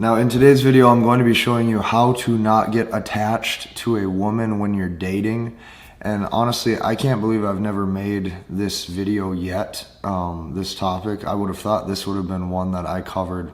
Now in today's video, I'm going to be showing you how to not get attached to a woman when you're dating. And honestly, I can't believe I've never made this video yet, this topic. I would have thought this would have been one that I covered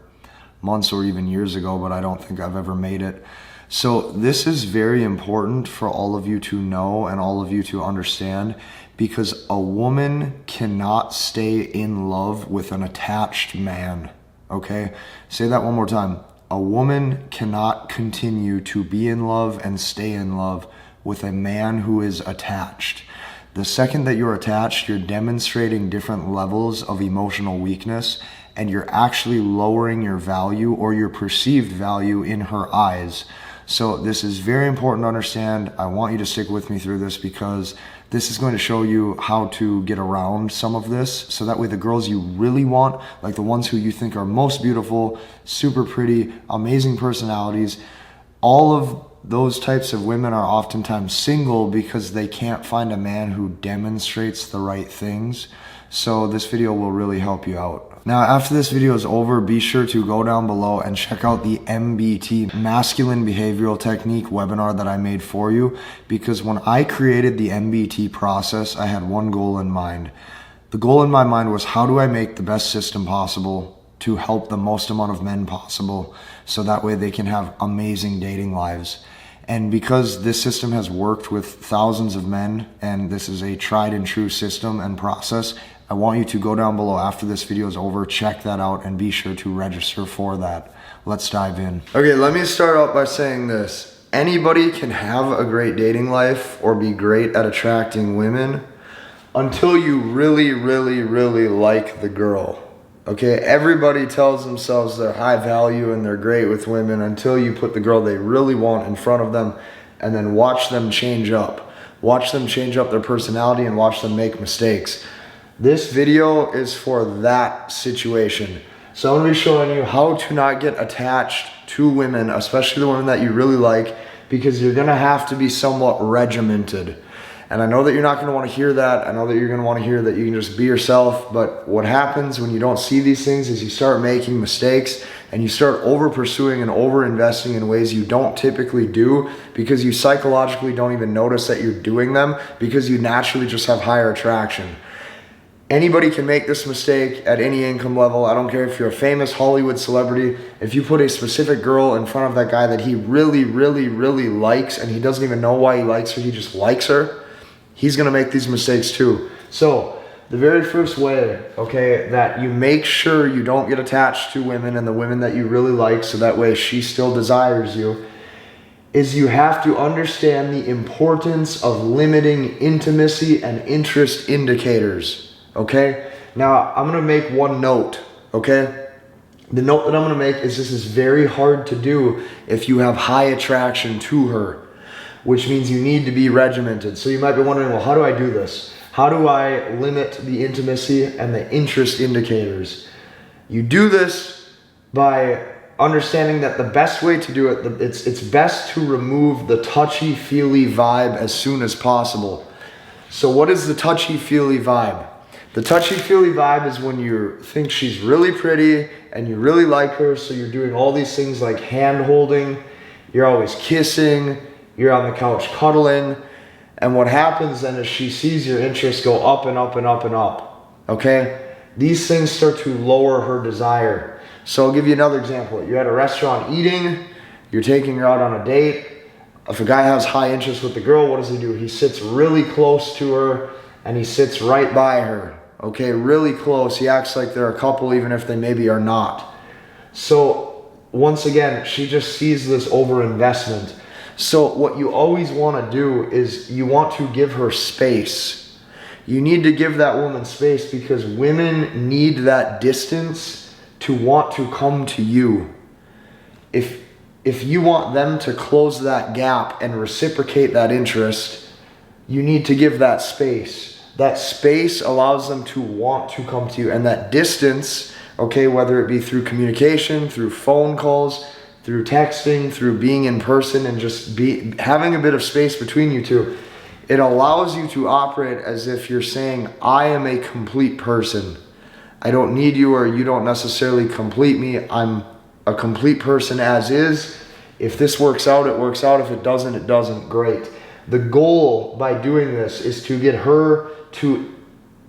months or even years ago, but I don't think I've ever made it. So this is very important for all of you to know and all of you to understand, because a woman cannot stay in love with an attached man. Okay? Say that one more time. A woman cannot continue to be in love and stay in love with a man who is attached. The second that you're attached, you're demonstrating different levels of emotional weakness, and you're actually lowering your value or your perceived value in her eyes. So this is very important to understand. I want you to stick with me through this, because this is going to show you how to get around some of this, so that way the girls you really want, like the ones who you think are most beautiful, super pretty, amazing personalities, all of those types of women are oftentimes single because they can't find a man who demonstrates the right things. So this video will really help you out. Now, after this video is over, be sure to go down below and check out the MBT, Masculine Behavioral Technique webinar that I made for you, because when I created the MBT process, I had one goal in mind. The goal in my mind was, how do I make the best system possible to help the most amount of men possible, so that way they can have amazing dating lives. And because this system has worked with thousands of men, and this is a tried and true system and process, I want you to go down below after this video is over, check that out, and be sure to register for that. Let's dive in. Okay, let me start out by saying this. Anybody can have a great dating life or be great at attracting women until you really, really, really like the girl. Okay, everybody tells themselves they're high value and they're great with women until you put the girl they really want in front of them, and then watch them change up. Watch them change up their personality and watch them make mistakes. This video is for that situation. So I'm going to be showing you how to not get attached to women, especially the women that you really like, because you're going to have to be somewhat regimented. And I know that you're not going to want to hear that. I know that you're going to want to hear that you can just be yourself. But what happens when you don't see these things is you start making mistakes, and you start over pursuing and over investing in ways you don't typically do, because you psychologically don't even notice that you're doing them, because you naturally just have higher attraction. Anybody can make this mistake at any income level. I don't care if you're a famous Hollywood celebrity. If you put a specific girl in front of that guy that he really, really, really likes, and he doesn't even know why he likes her, he just likes her, he's gonna make these mistakes too. So the very first way, okay, that you make sure you don't get attached to women and the women that you really like, so that way she still desires you, is you have to understand the importance of limiting intimacy and interest indicators. Okay, now I'm gonna make one note, okay? The note that I'm gonna make is, this is very hard to do if you have high attraction to her, which means you need to be regimented. So you might be wondering, well, how do I do this? How do I limit the intimacy and the interest indicators? You do this by understanding that the best way to do it, it's best to remove the touchy-feely vibe as soon as possible. So what is the touchy-feely vibe? The touchy-feely vibe is when you think she's really pretty and you really like her, so you're doing all these things like hand-holding, you're always kissing, you're on the couch cuddling, and what happens then is she sees your interest go up and up and up and up, okay? These things start to lower her desire. So I'll give you another example. You're at a restaurant eating, you're taking her out on a date. If a guy has high interest with the girl, what does he do? He sits really close to her, and he sits right by her. Okay, really close. He acts like they're a couple even if they maybe are not. So once again, she just sees this overinvestment. So what you always want to do is you want to give her space. You need to give that woman space, because women need that distance to want to come to you. If you want them to close that gap and reciprocate that interest, you need to give that space. That space allows them to want to come to you, and that distance, okay, whether it be through communication, through phone calls, through texting, through being in person, and just having a bit of space between you two, it allows you to operate as if you're saying, I am a complete person. I don't need you, or you don't necessarily complete me. I'm a complete person as is. If this works out, it works out. If it doesn't, it doesn't. Great. The goal by doing this is to get her to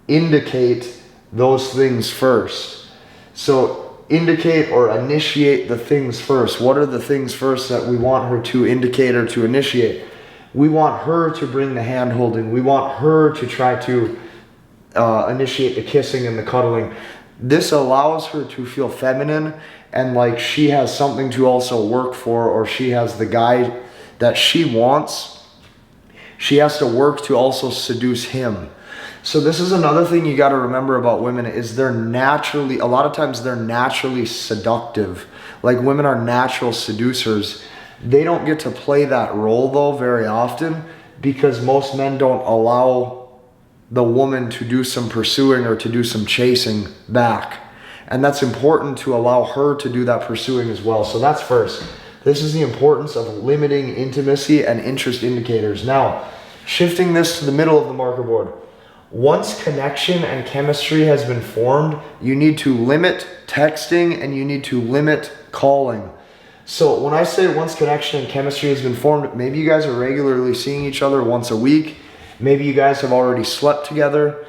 indicate those things first. So indicate or initiate the things first. What are the things first that we want her to indicate or to initiate? We want her to bring the hand holding. We want her to try to initiate the kissing and the cuddling. This allows her to feel feminine and like she has something to also work for, or she has the guy that she wants. She has to work to also seduce him. So this is another thing you got to remember about women is they're naturally, a lot of times they're naturally seductive. Like women are natural seducers. They don't get to play that role though very often because most men don't allow the woman to do some pursuing or to do some chasing back. And that's important to allow her to do that pursuing as well. So that's first. This is the importance of limiting intimacy and interest indicators. Now, shifting this to the middle of the marker board. Once connection and chemistry has been formed, you need to limit texting and you need to limit calling. So when I say once connection and chemistry has been formed, maybe you guys are regularly seeing each other once a week. Maybe you guys have already slept together.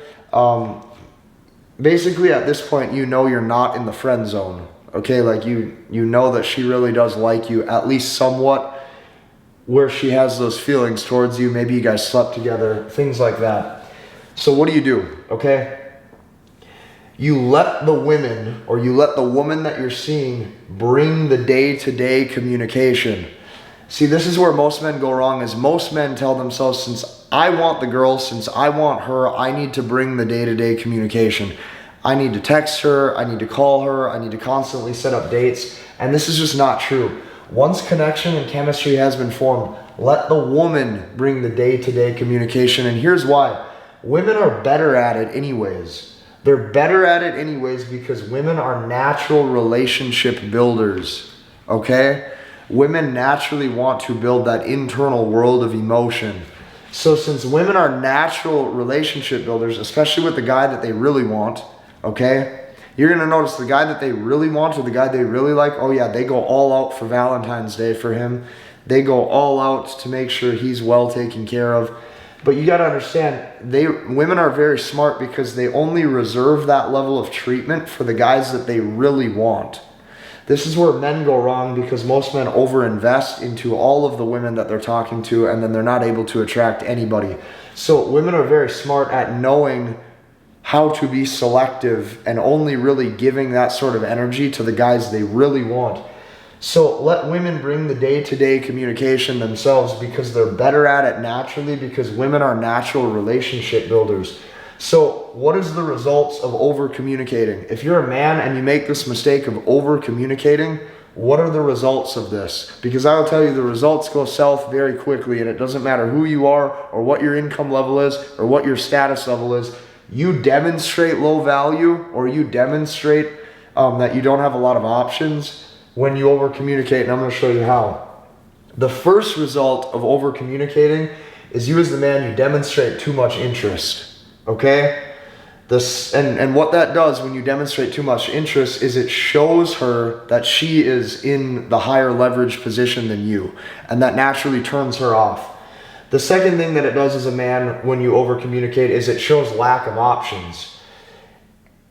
Basically at this point, you know you're not in the friend zone. Okay, like you know that she really does like you, at least somewhat, where she has those feelings towards you. Maybe you guys slept together, things like that. So what do? Okay? You let the women, or you let the woman that you're seeing bring the day-to-day communication. See, this is where most men go wrong, is most men tell themselves, since I want the girl, since I want her, I need to bring the day-to-day communication. I need to text her, I need to call her, I need to constantly set up dates. And this is just not true. Once connection and chemistry has been formed, let the woman bring the day-to-day communication. And here's why. Women are better at it anyways. They're better at it anyways because women are natural relationship builders, okay? Women naturally want to build that internal world of emotion. So since women are natural relationship builders, especially with the guy that they really want, okay? You're going to notice the guy that they really want or the guy they really like, oh yeah, they go all out for Valentine's Day for him. They go all out to make sure he's well taken care of. But you got to understand, women are very smart because they only reserve that level of treatment for the guys that they really want. This is where men go wrong because most men overinvest into all of the women that they're talking to and then they're not able to attract anybody. So women are very smart at knowing how to be selective and only really giving that sort of energy to the guys they really want. So let women bring the day-to-day communication themselves because they're better at it naturally because women are natural relationship builders. So what is the results of over-communicating? If you're a man and you make this mistake of over-communicating, what are the results of this? Because I will tell you the results go south very quickly and it doesn't matter who you are or what your income level is or what your status level is. You demonstrate low value or you demonstrate that you don't have a lot of options when you over-communicate, and I'm going to show you how. The first result of over-communicating is you as the man, you demonstrate too much interest, okay? And what that does when you demonstrate too much interest is it shows her that she is in the higher leverage position than you, and that naturally turns her off. The second thing that it does as a man when you over-communicate is it shows lack of options.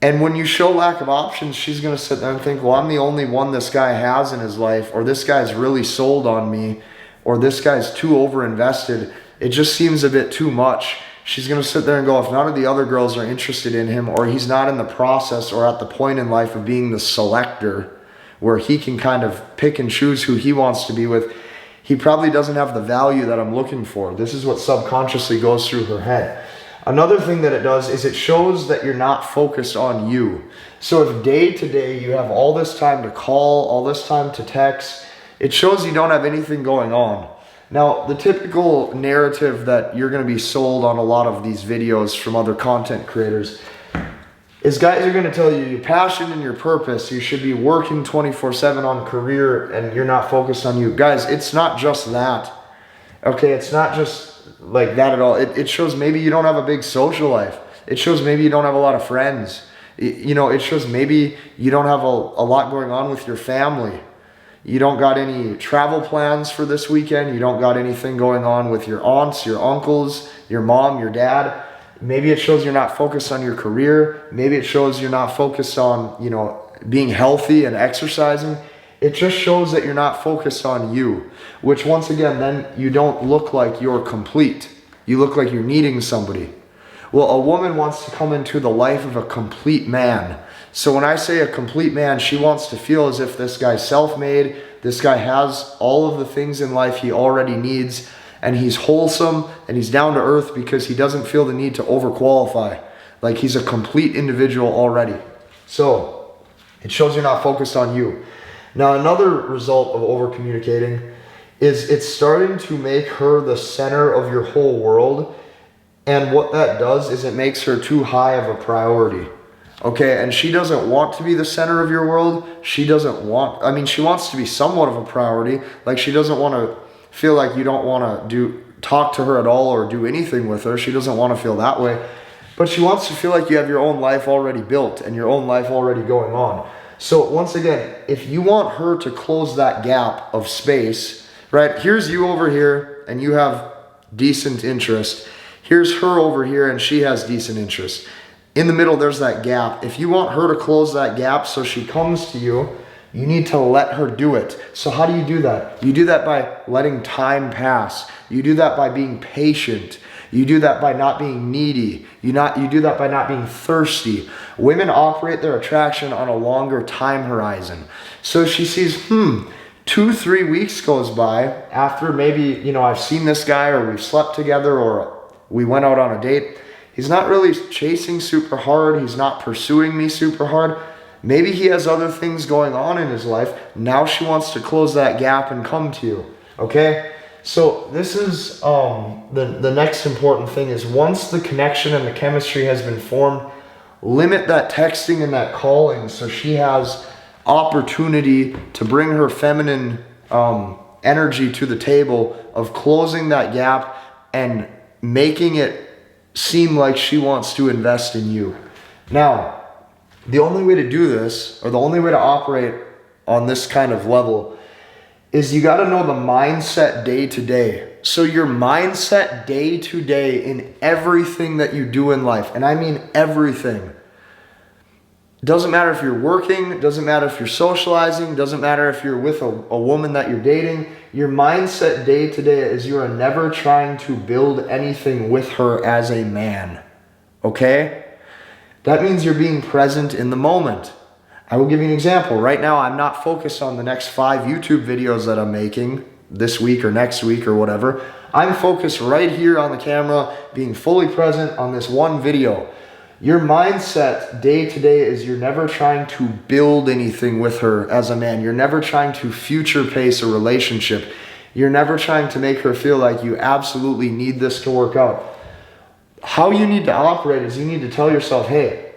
And when you show lack of options, she's going to sit there and think, well, I'm the only one this guy has in his life, or this guy's really sold on me, or this guy's too overinvested. It just seems a bit too much. She's going to sit there and go, if none of the other girls are interested in him, or he's not in the process or at the point in life of being the selector, where he can kind of pick and choose who he wants to be with, he probably doesn't have the value that I'm looking for. This is what subconsciously goes through her head. Another thing that it does is it shows that you're not focused on you. So if day to day you have all this time to call, all this time to text, it shows you don't have anything going on. Now, the typical narrative that you're going to be sold on a lot of these videos from other content creators is guys are going to tell you your passion and your purpose, you should be working 24/7 on career and you're not focused on you. Guys, it's not just that. Okay, it's not just like that at all. It shows maybe you don't have a big social life. It shows maybe you don't have a lot of friends. You know, it shows maybe you don't have a lot going on with your family. You don't got any travel plans for this weekend. You don't got anything going on with your aunts, your uncles, your mom, your dad. Maybe it shows you're not focused on your career. Maybe it shows you're not focused on, being healthy and exercising. It just shows that you're not focused on you, which once again, then you don't look like you're complete. You look like you're needing somebody. Well, a woman wants to come into the life of a complete man. So when I say a complete man, she wants to feel as if this guy's self-made, this guy has all of the things in life he already needs, and he's wholesome and he's down to earth because he doesn't feel the need to overqualify. Like he's a complete individual already. So it shows you're not focused on you. Now, another result of over communicating is it's starting to make her the center of your whole world. And what that does is it makes her too high of a priority. Okay, and she doesn't want to be the center of your world. She wants to be somewhat of a priority. Like she doesn't want to feel like you don't want to talk to her at all or do anything with her. She doesn't want to feel that way. But she wants to feel like you have your own life already built and your own life already going on. So once again, if you want her to close that gap of space, right? Here's you over here and you have decent interest. Here's her over here and she has decent interest. In the middle, there's that gap. If you want her to close that gap so she comes to you, you need to let her do it. So how do you do that? You do that by letting time pass. You do that by being patient. You do that by not being needy. You do that by not being thirsty. Women operate their attraction on a longer time horizon. So she sees, 2-3 weeks goes by after maybe, I've seen this guy or we've slept together or we went out on a date. He's not really chasing super hard. He's not pursuing me super hard. Maybe he has other things going on in his life. Now she wants to close that gap and come to you, okay? So this is the next important thing is once the connection and the chemistry has been formed, limit that texting and that calling so she has opportunity to bring her feminine energy to the table of closing that gap and making it seem like she wants to invest in you. Now, the only way to do this, or the only way to operate on this kind of level, is you got to know the mindset day to day. So your mindset day to day in everything that you do in life, and I mean everything. Doesn't matter if you're working, doesn't matter if you're socializing, doesn't matter if you're with a woman that you're dating. Your mindset day to day is you are never trying to build anything with her as a man. Okay? That means you're being present in the moment. I will give you an example. Right now, I'm not focused on the next 5 YouTube videos that I'm making this week or next week or whatever. I'm focused right here on the camera, being fully present on this one video. Your mindset day to day is you're never trying to build anything with her as a man. You're never trying to future pace a relationship. You're never trying to make her feel like you absolutely need this to work out. How you need to operate is you need to tell yourself, hey,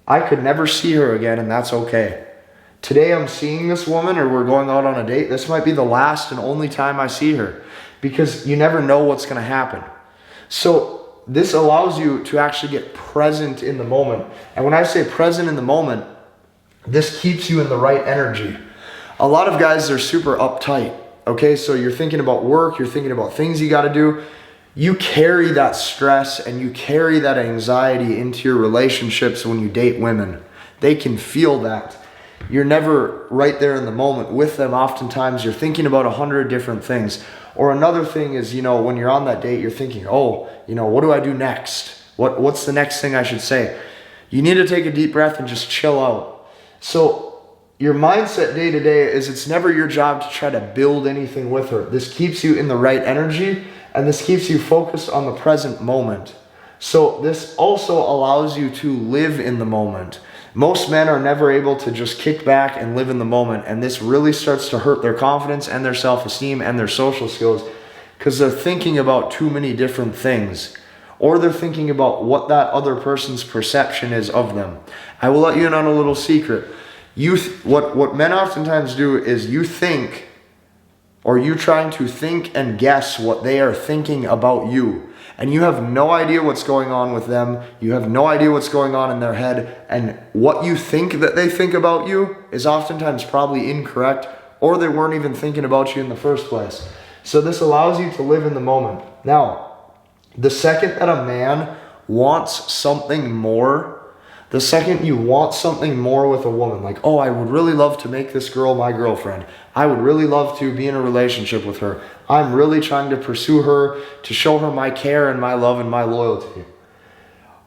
I could never see her again and that's okay. Today I'm seeing this woman or we're going out on a date. This might be the last and only time I see her because you never know what's going to happen. So this allows you to actually get present in the moment. And when I say present in the moment, this keeps you in the right energy. A lot of guys are super uptight. Okay, so you're thinking about work, you're thinking about things you got to do. You carry that stress and you carry that anxiety into your relationships when you date women. They can feel that. You're never right there in the moment with them. Oftentimes you're thinking about 100 different things. Or another thing is, when you're on that date, you're thinking, what do I do next? What's the next thing I should say? You need to take a deep breath and just chill out. So your mindset day to day is it's never your job to try to build anything with her. This keeps you in the right energy and this keeps you focused on the present moment. So this also allows you to live in the moment. Most men are never able to just kick back and live in the moment, and this really starts to hurt their confidence and their self-esteem and their social skills because they're thinking about too many different things, or they're thinking about what that other person's perception is of them. I will let you in on a little secret. What men oftentimes do is you think, or you trying to think and guess what they are thinking about you. And you have no idea what's going on with them. You have no idea what's going on in their head. And what you think that they think about you is oftentimes probably incorrect or they weren't even thinking about you in the first place. So this allows you to live in the moment. Now, the second that a man wants something more, the second you want something more with a woman, like, oh, I would really love to make this girl my girlfriend. I would really love to be in a relationship with her. I'm really trying to pursue her, to show her my care and my love and my loyalty.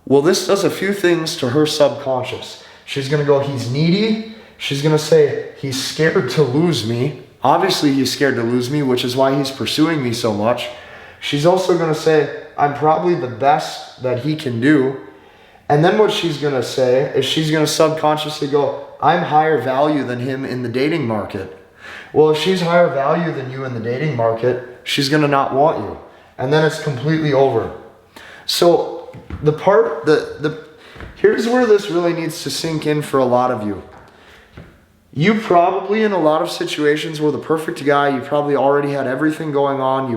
Well, this does a few things to her subconscious. She's going to go, he's needy. She's going to say, he's scared to lose me. Obviously, he's scared to lose me, which is why he's pursuing me so much. She's also going to say, I'm probably the best that he can do. And then what she's going to say is she's going to subconsciously go, I'm higher value than him in the dating market. Well, if she's higher value than you in the dating market, she's going to not want you. And then it's completely over. So here's where this really needs to sink in for a lot of you. You probably, in a lot of situations, were the perfect guy. You probably already had everything going on.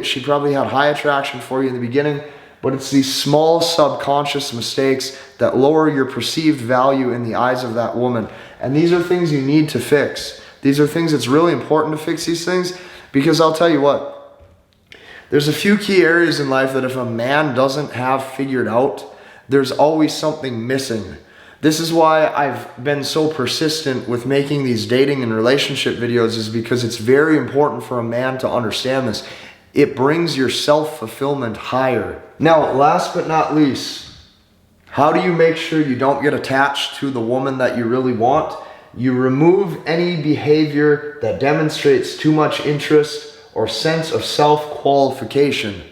She probably had high attraction for you in the beginning. But it's these small subconscious mistakes that lower your perceived value in the eyes of that woman. And these are things you need to fix. These are things that's really important to fix these things, because I'll tell you what, there's a few key areas in life that if a man doesn't have figured out, there's always something missing. This is why I've been so persistent with making these dating and relationship videos, is because it's very important for a man to understand this. It brings your self-fulfillment higher. Now, last but not least, how do you make sure you don't get attached to the woman that you really want? You remove any behavior that demonstrates too much interest or sense of self-qualification.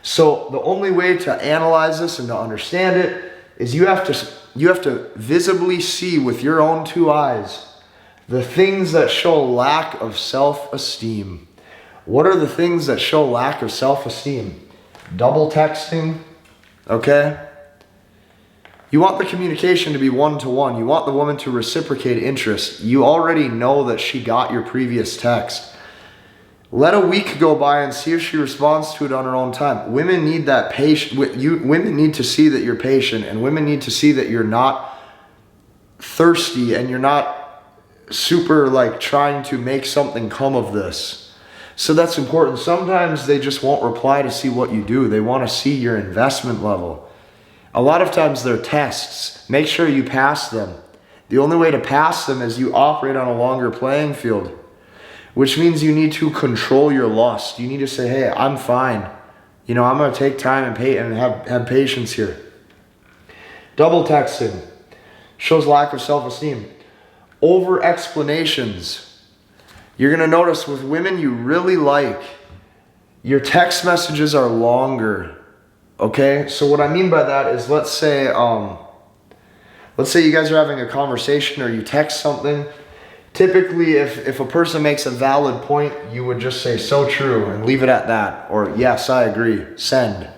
So the only way to analyze this and to understand it is you have to visibly see with your own two eyes the things that show lack of self-esteem. What are the things that show lack of self-esteem? Double texting, okay? You want the communication to be one-to-one. You want the woman to reciprocate interest. You already know that she got your previous text. Let a week go by and see if she responds to it on her own time. Women need that patient. Women need to see that you're patient, and women need to see that you're not thirsty and you're not super like trying to make something come of this. So that's important. Sometimes they just won't reply to see what you do. They want to see your investment level. A lot of times they're tests. Make sure you pass them. The only way to pass them is you operate on a longer playing field, which means you need to control your lust. You need to say, hey, I'm fine. I'm going to take time and have patience here. Double texting shows lack of self-esteem. Over explanations. You're going to notice with women you really like, your text messages are longer. Okay? So what I mean by that is, let's say you guys are having a conversation or you text something. Typically, if a person makes a valid point, you would just say, so true, and leave it at that. Or, yes, I agree, send.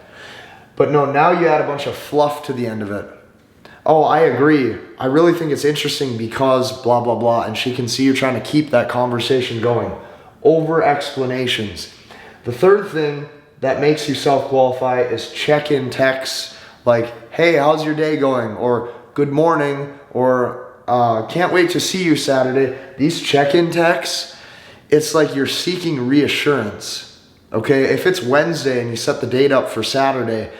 But no, now you add a bunch of fluff to the end of it. Oh, I agree. I really think it's interesting because blah, blah, blah. And she can see you're trying to keep that conversation going. Over explanations. The third thing that makes you self-qualify is check-in texts like, hey, how's your day going? Or good morning, or can't wait to see you Saturday. These check-in texts, it's like you're seeking reassurance. Okay, if it's Wednesday and you set the date up for Saturday,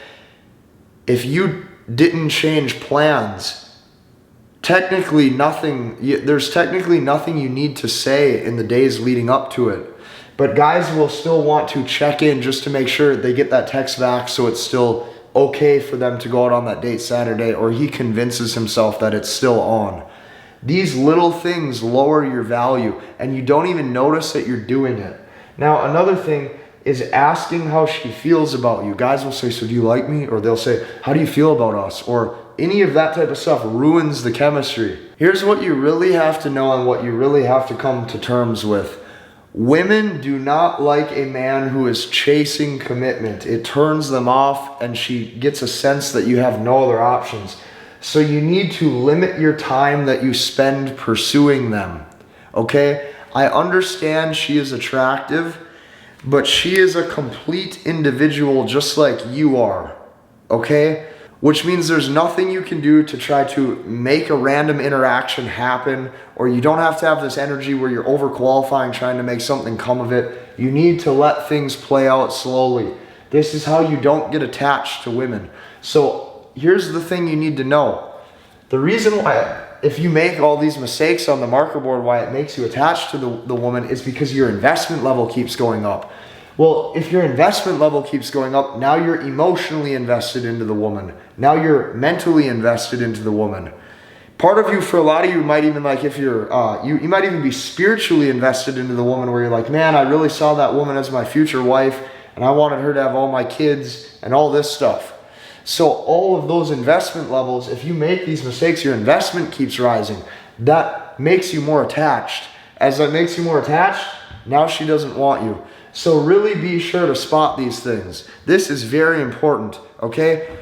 if you didn't change plans, there's technically nothing you need to say in the days leading up to it. But guys will still want to check in just to make sure they get that text back, so it's still okay for them to go out on that date Saturday, or he convinces himself that it's still on. These little things lower your value, and you don't even notice that you're doing it. Now, another thing is asking how she feels about you. Guys will say, so do you like me? Or they'll say, how do you feel about us? Or any of that type of stuff ruins the chemistry. Here's what you really have to know and what you really have to come to terms with. Women do not like a man who is chasing commitment. It turns them off, and she gets a sense that you have no other options. So you need to limit your time that you spend pursuing them. Okay? I understand she is attractive, but she is a complete individual just like you are. Okay? which means there's nothing you can do to try to make a random interaction happen, or you don't have to have this energy where you're overqualifying, trying to make something come of it. You need to let things play out slowly. This is how you don't get attached to women. So here's the thing you need to know. The reason why, if you make all these mistakes on the marker board, why it makes you attached to the woman is because your investment level keeps going up. Well, if your investment level keeps going up, now you're emotionally invested into the woman. Now you're mentally invested into the woman. Part of you, for a lot of you, might even like, if you're, you might even be spiritually invested into the woman, where you're like, man, I really saw that woman as my future wife, and I wanted her to have all my kids and all this stuff. So all of those investment levels, if you make these mistakes, your investment keeps rising. That makes you more attached. As that makes you more attached, now she doesn't want you. So really be sure to spot these things. This is very important, okay?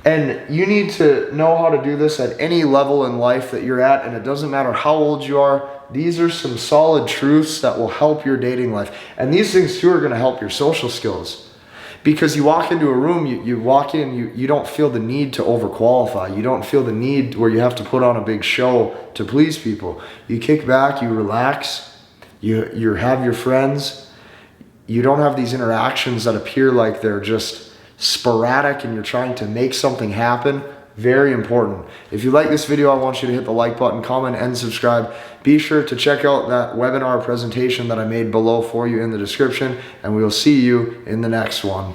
And you need to know how to do this at any level in life that you're at, and it doesn't matter how old you are. These are some solid truths that will help your dating life. And these things too are going to help your social skills. Because you walk into a room, you walk in, you don't feel the need to overqualify. You don't feel the need where you have to put on a big show to please people. You kick back, you relax, you have your friends. You don't have these interactions that appear like they're just sporadic and you're trying to make something happen. Very important. If you like this video, I want you to hit the like button, comment, and subscribe. Be sure to check out that webinar presentation that I made below for you in the description, and we will see you in the next one.